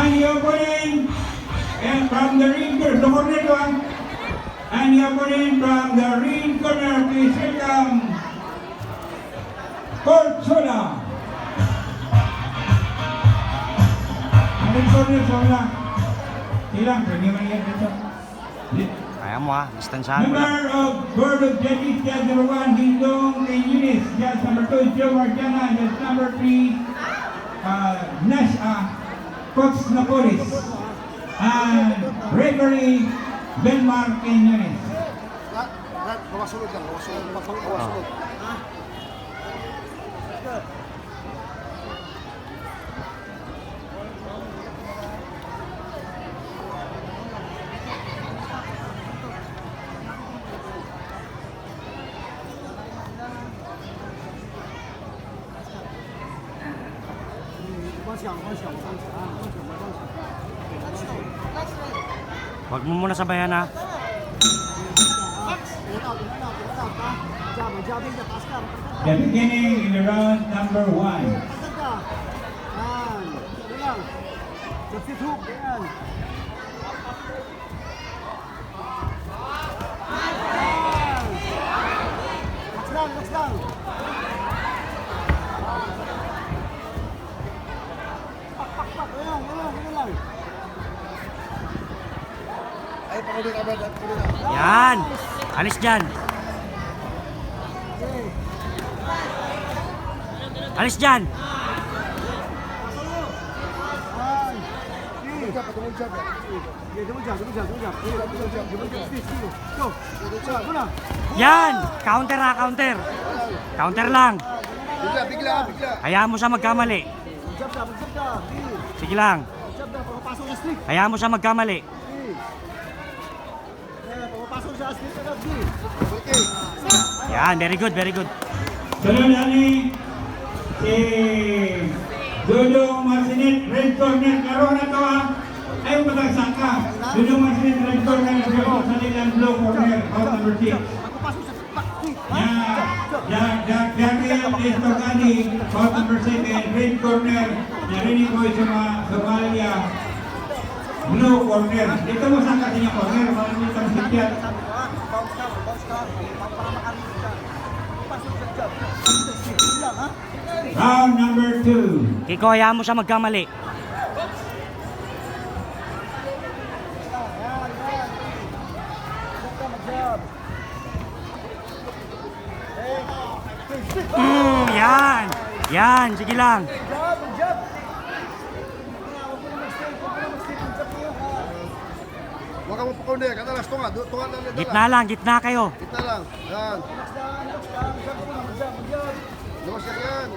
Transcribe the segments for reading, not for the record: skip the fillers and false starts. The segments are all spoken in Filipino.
And the opponent from the ring corner, the corner one. And the opponent from the ring corner, please welcome Colt Sola. Ang ring corner, Sola. Silang, pwede man yan dito. Kaya mo distansyahan mo lang. Member of Board of Judges, Judge number 1, Hindong Eunice. Judge number 2, Joe Marjana. Judge number 3, Nash, Coach Napolis. And referee, Benmar Eunice. Kawasulog lang, kawasulog. Huwag mo muna sabayan ha. The beginning in the round number 1. Ay, pakulit agad. Yan. Alis dyan. Alis dyan. Yan. Counter ha, counter. Counter lang. Bigla. Hayaan mo siya magkamali. Sige lang. Hayaan mo siya magkamali. Yan, very good, very good. Sunod ani si Dudong Marcinet, red corner. Karoon na to ayaw matagsangka. Dudong Marcinet, red corner. Sa nilang blue corner, out number 6. Gabriel Estocani, out number 7, red corner. Narinig ko yung Somalia, blue corner. Dito mo sangka sa niya corner, maraming itong sikyat. Round number 2. Kiko, hayaan mo siya magkamali. Yan. Yan, sige lang. Huwag ka mo pakulit. Katalas, tunga lang. Gitna lang, gitna kayo. Gitna lang. Yan. Lumas yan.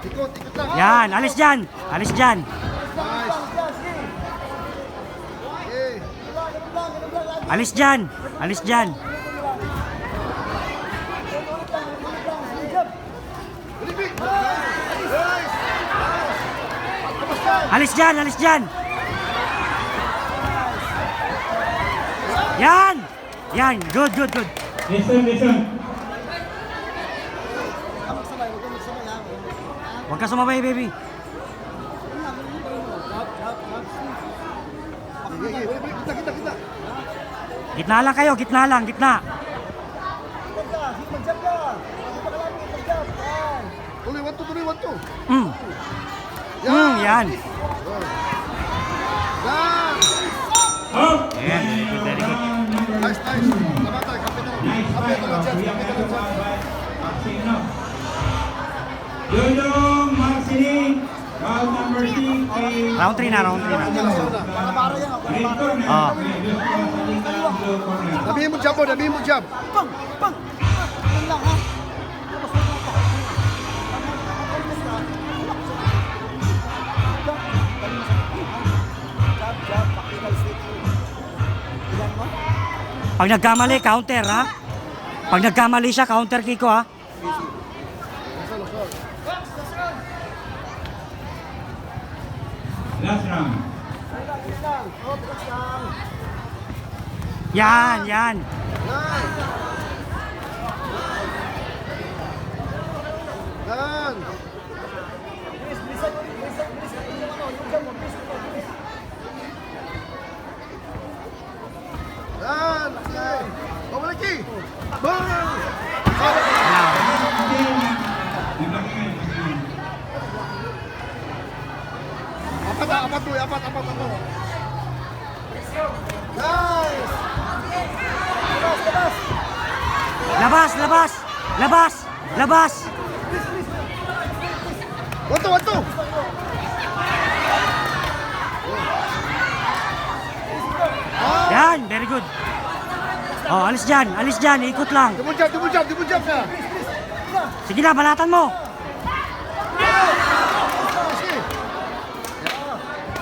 Ikot lang. Yan, alis dyan. Alis dyan. Nice. Okay. Alis dyan. Alis dyan. Alis dyan, alis dyan. Yan. Yan, good, good, good. Listen. Huwag ka sumabay, baby. Kita. Gitna lang kayo, gitna lang, gitna. Tuloy, 1-2. Yan. Yan. Up. Ayan, very good, very good. Nice. Labatay, kapitano. Nice fight. We have another one by Marcino. Dudong Marcini, round number 3. Round 3 na, round 3 na. Red corner. Ah. Blue corner. Dabihin mo jab. Pag nagkamali, counter ha. Pag nagkamali siya, counter Kiko ha. Last round. Yan, yan. Yan. Apat to, apat. Nice! Labas! One two! Yan, very good. Oh, alis dyan, ikot lang. Double jump na! Sige na, balatan mo. Sige!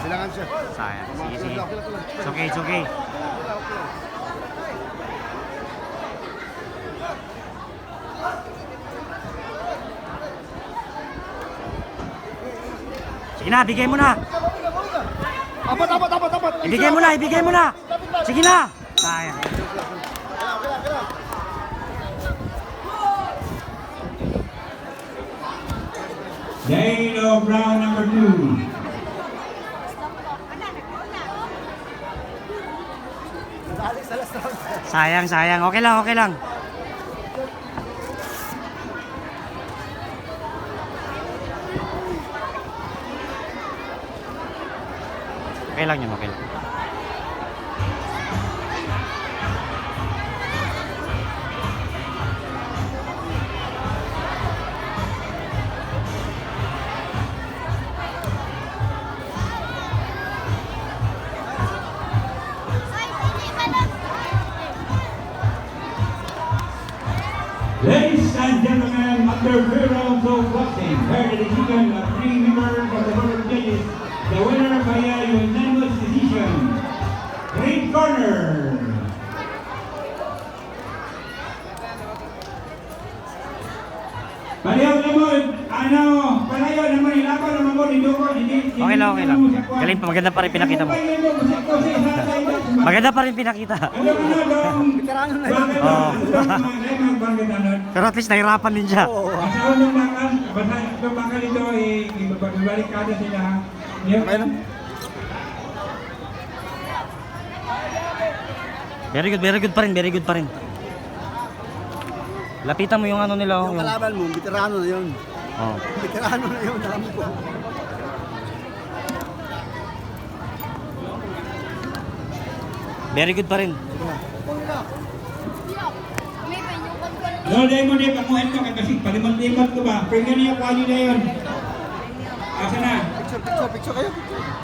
Silangan siya. Sayang, sige. Okay lang. It's okay. Sige na, bigay mo na. Apat! Ibigay mo na. Sige na. Sayang. Dale Brown, number 2. Sayang. Okay lang. Okay lang. Ladies and gentlemen, after 3 rounds of boxing, heard the decision of 3 members of the board of judges, the winner by a unanimous decision, Ring Corner. Palayaw naman, ilaban naman mo, Okay lang. Galing pa, maganda pa rin pinakita mo. Maganda pa rin pinakita. Oo. Pero at least nahirapan din siya. Basta itong bakal ito, ibabalikada sila. Very good pa rin. Lapitan mo yung ano nila. Yung kalaban mo, veterano na yun. Oh. Veterano na yun, alam ko. Very good pa rin. No, dahil mo din, pamuhin ka kasi palimot-limot ko ba? Pwede niya kwali na yun. Asa na? Picture kayo.